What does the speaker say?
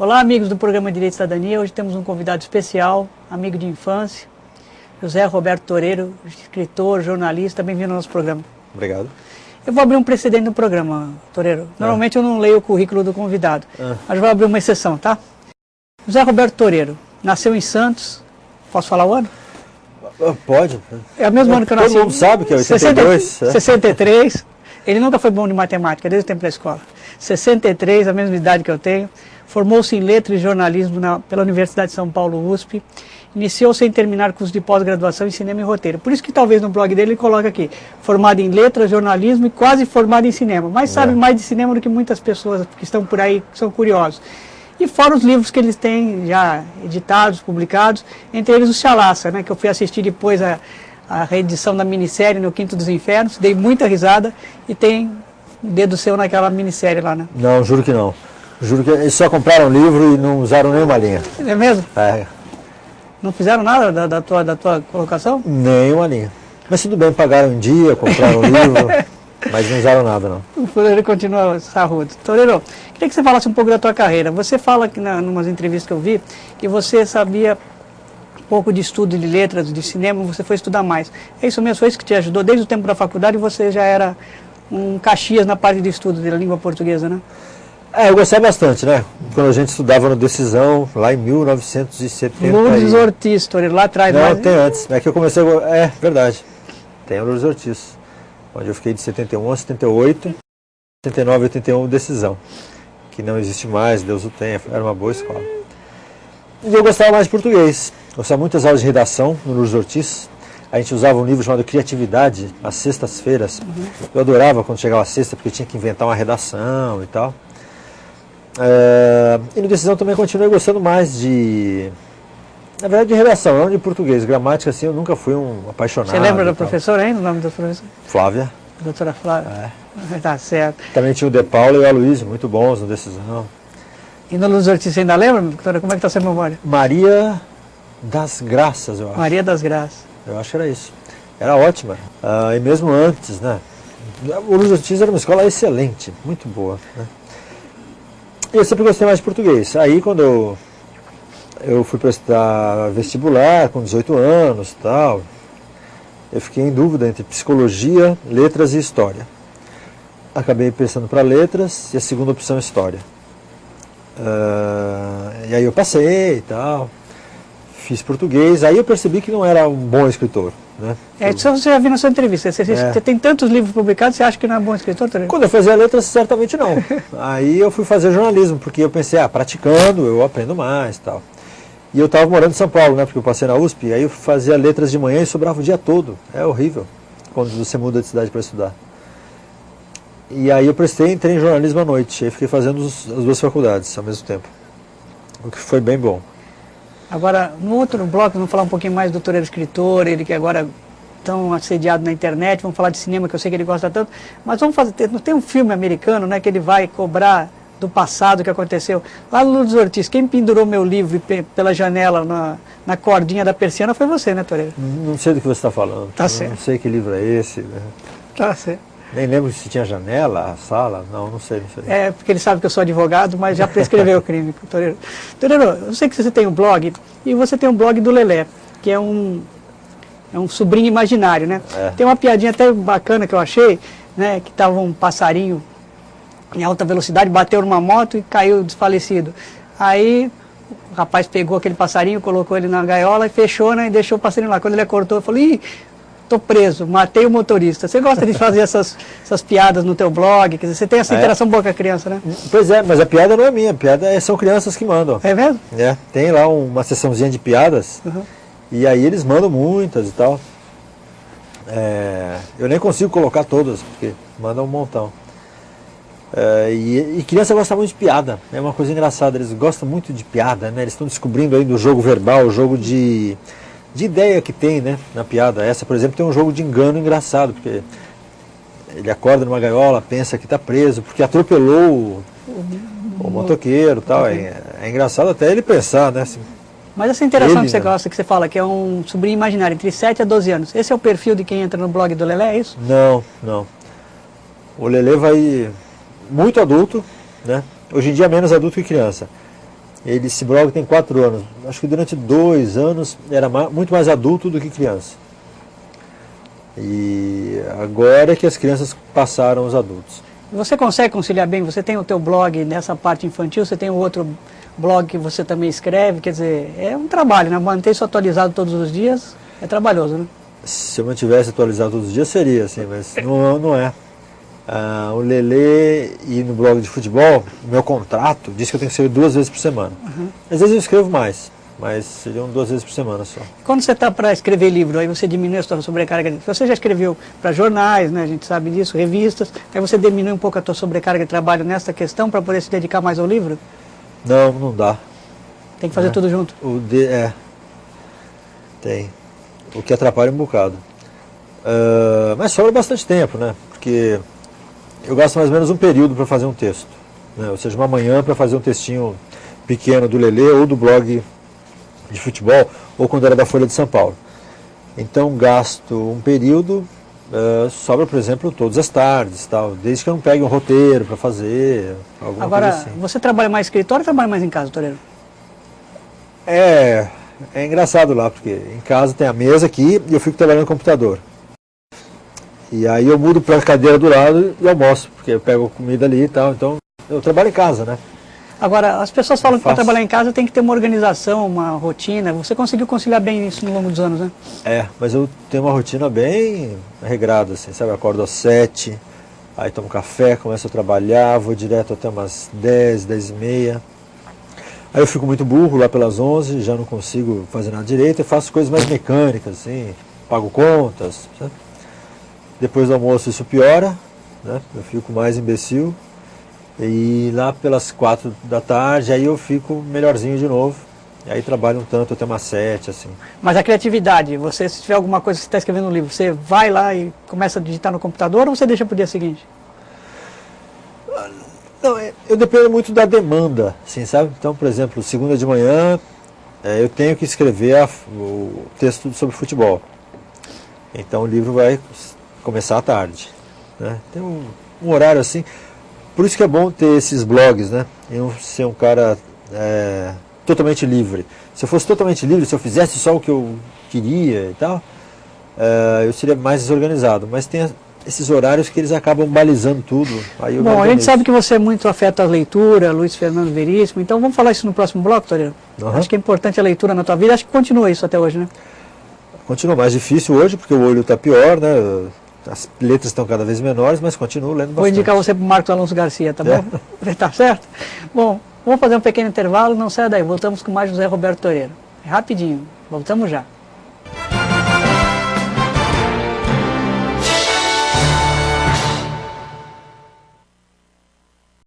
Olá, amigos do programa Direito e Cidadania. Hoje temos um convidado especial, amigo de infância, José Roberto Toreiro, escritor, jornalista. Bem-vindo ao nosso programa. Obrigado. Eu vou abrir um precedente no programa, Toreiro. Normalmente eu não leio o currículo do convidado, mas vou abrir uma exceção, tá? José Roberto Toreiro, nasceu em Santos. Posso falar o ano? Pode. É o mesmo ano que eu nasci. Todo mundo sabe que é 82. 63. Ele nunca foi bom de matemática, desde o tempo da escola. 63, a mesma idade que eu tenho. Formou-se em Letras e Jornalismo pela Universidade de São Paulo, USP. Iniciou sem terminar curso de pós-graduação em Cinema e Roteiro. Por isso que talvez no blog dele ele coloca aqui, formado em Letras, Jornalismo e quase formado em Cinema. Mas sabe mais de cinema do que muitas pessoas que estão por aí, que são curiosos. E fora os livros que eles têm já editados, publicados, entre eles o Chalaça, né, que eu fui assistir depois a reedição da minissérie No Quinto dos Infernos, dei muita risada e tem um dedo seu naquela minissérie lá, né? Não, juro que não. Juro que eles só compraram o livro e não usaram nenhuma linha. É mesmo? É. Não fizeram nada da tua colocação? Nenhuma linha. Mas tudo bem, pagaram em dia, compraram o livro, mas não usaram nada não. O Toreiro continua sarrudo. Toreiro, queria que você falasse um pouco da tua carreira. Você fala aqui em umas entrevistas que eu vi que você sabia um pouco de estudo de letras, de cinema, você foi estudar mais. É isso mesmo? Foi isso que te ajudou? Desde o tempo da faculdade você já era um Caxias na parte de estudo da língua portuguesa, né? Eu gostei bastante, né? Quando a gente estudava no Decisão, lá em 1970. Lourdes Ortiz, Toreiro, lá atrás. Não, tem antes. É que eu comecei... verdade. Tem o Lourdes Ortiz. Onde eu fiquei de 71 a 78, 79 a 81, Decisão. Que não existe mais, Deus o tenha, era uma boa escola. E eu gostava mais de português. Gostava muito das aulas de redação no Lourdes Ortiz. A gente usava um livro chamado Criatividade, às sextas-feiras. Eu adorava quando chegava a sexta, porque tinha que inventar uma redação e tal. E no Decisão também continuei gostando mais de... Na verdade, de redação, não de português. Gramática, assim, eu nunca fui um apaixonado. Você lembra da professora ainda, o nome da professora? Flávia. Doutora Flávia. Tá certo. Também tinha o De Paula e o Aloysio, muito bons no Decisão. E no Lourdes Ortiz, você ainda lembra, doutora? Como é que está a sua memória? Maria das Graças, eu acho. Maria das Graças. Eu acho que era isso. Era ótima. E mesmo antes, né? O Lourdes Ortiz era uma escola excelente, muito boa, né? E eu sempre gostei mais de português. Aí quando eu fui prestar vestibular com 18 anos e tal, eu fiquei em dúvida entre psicologia, letras e história. Acabei pensando para letras e a segunda opção história. E aí eu passei e tal, fiz português, aí eu percebi que não era um bom escritor, né? Isso você já viu na sua entrevista, você tem tantos livros publicados, você acha que não é bom escritor, Toreiro? Quando eu fazia letras, certamente não. Aí eu fui fazer jornalismo, porque eu pensei, praticando eu aprendo mais e tal. E eu estava morando em São Paulo, né, porque eu passei na USP, aí eu fazia letras de manhã e sobrava o dia todo. É horrível, quando você muda de cidade para estudar. E aí eu entrei em jornalismo à noite, aí fiquei fazendo as duas faculdades ao mesmo tempo, o que foi bem bom. Agora, no outro bloco, vamos falar um pouquinho mais do Toreiro escritor, ele que agora tão assediado na internet, vamos falar de cinema, que eu sei que ele gosta tanto, mas vamos fazer, tem um filme americano, né, que ele vai cobrar do passado que aconteceu. Lá no Lourdes Ortiz, quem pendurou meu livro pela janela na cordinha da persiana foi você, né, Toreiro? Não sei do que você está falando. Tá certo. Não sei que livro é esse, né? Tá certo. Nem lembro se tinha janela, sala, não sei. Porque ele sabe que eu sou advogado, mas já prescreveu o crime, Toreiro. Toreiro, eu sei que você tem um blog, e você tem um blog do Lelé, que é um sobrinho imaginário, né? Tem uma piadinha até bacana que eu achei, né, que estava um passarinho em alta velocidade, bateu numa moto e caiu desfalecido. Aí o rapaz pegou aquele passarinho, colocou ele na gaiola e fechou, né, e deixou o passarinho lá. Quando ele acordou, falou, tô preso, matei o motorista. Você gosta de fazer essas piadas no teu blog? Quer dizer, você tem essa interação boa com a criança, né? Pois é, mas a piada não é minha, a piada são crianças que mandam. É mesmo? Tem lá uma seçãozinha de piadas, e aí eles mandam muitas e tal. Eu nem consigo colocar todas, porque mandam um montão. E criança gosta muito de piada, é uma coisa engraçada, eles gostam muito de piada, né? Eles estão descobrindo aí do jogo verbal, o jogo de ideia que tem, né, na piada. Essa, por exemplo, tem um jogo de engano engraçado, porque ele acorda numa gaiola, pensa que está preso, porque atropelou o motoqueiro e tal. É engraçado até ele pensar, né? Assim, mas essa interação que você gosta, que você fala, que é um sobrinho imaginário, entre 7 a 12 anos, esse é o perfil de quem entra no blog do Lelé, é isso? Não. O Lelê vai muito adulto, né? Hoje em dia menos adulto que criança. Esse blog tem 4 anos. Acho que durante 2 anos era muito mais adulto do que criança. E agora é que as crianças passaram os adultos. Você consegue conciliar bem? Você tem o teu blog nessa parte infantil, você tem o outro blog que você também escreve, quer dizer, é um trabalho, né? Manter isso atualizado todos os dias é trabalhoso, né? Se eu mantivesse atualizado todos os dias seria, assim, mas não é. O Lelê e no blog de futebol, o meu contrato diz que eu tenho que escrever 2 vezes por semana. Às vezes eu escrevo mais, mas seriam 2 vezes por semana só. Quando você está para escrever livro, aí você diminui a sua sobrecarga. Você já escreveu para jornais, né? A gente sabe disso, revistas, aí você diminui um pouco a tua sobrecarga de trabalho nessa questão para poder se dedicar mais ao livro? Não dá. Tem que fazer tudo junto? Tem. O que atrapalha um bocado. Mas sobra bastante tempo, né? Porque eu gasto mais ou menos um período para fazer um texto, né? Ou seja, uma manhã para fazer um textinho pequeno do Lelê ou do blog de futebol, ou quando era da Folha de São Paulo. Então gasto um período, sobra, por exemplo, todas as tardes, tal, desde que eu não pegue um roteiro para fazer, alguma Agora, coisa assim. você trabalha mais em escritório ou trabalha mais em casa, Toreiro? É engraçado lá, porque em casa tem a mesa aqui e eu fico trabalhando no computador. E aí eu mudo para a cadeira do lado e almoço, porque eu pego comida ali e tal, então eu trabalho em casa, né? Agora, as pessoas falam que para trabalhar em casa tem que ter uma organização, uma rotina. Você conseguiu conciliar bem isso no longo dos anos, né? Mas eu tenho uma rotina bem regrada, assim, sabe? Eu acordo às 7, aí tomo café, começo a trabalhar, vou direto até umas 10, 10 e meia. Aí eu fico muito burro lá pelas 11, já não consigo fazer nada direito, eu faço coisas mais mecânicas, assim, pago contas, sabe? Depois do almoço isso piora, né? Eu fico mais imbecil. E lá pelas 4 da tarde, aí eu fico melhorzinho de novo. E aí trabalho um tanto até umas 7, assim. Mas a criatividade, você, se tiver alguma coisa que você está escrevendo no livro, você vai lá e começa a digitar no computador ou você deixa para o dia seguinte? Não, eu dependo muito da demanda, assim, sabe? Então, por exemplo, segunda de manhã, eu tenho que escrever o texto sobre futebol. Então o livro vai começar à tarde, né? Tem um horário assim. Por isso que é bom ter esses blogs, né? E não ser um cara totalmente livre. Se eu fosse totalmente livre, se eu fizesse só o que eu queria e tal, eu seria mais desorganizado. Mas tem esses horários que eles acabam balizando tudo. Aí eu Bom, a gente sabe que você é muito afeto à leitura, Luiz Fernando Veríssimo, então vamos falar isso no próximo bloco, Toreiro? Acho que é importante a leitura na tua vida, acho que continua isso até hoje, né? Continua mais difícil hoje, porque o olho está pior, né? As letras estão cada vez menores, mas continuo lendo bastante. Vou indicar você para o Marcos Alonso Garcia, tá bom? Tá certo? Bom, vamos fazer um pequeno intervalo, não saia daí, voltamos com mais José Roberto Toreiro. É rapidinho, voltamos já.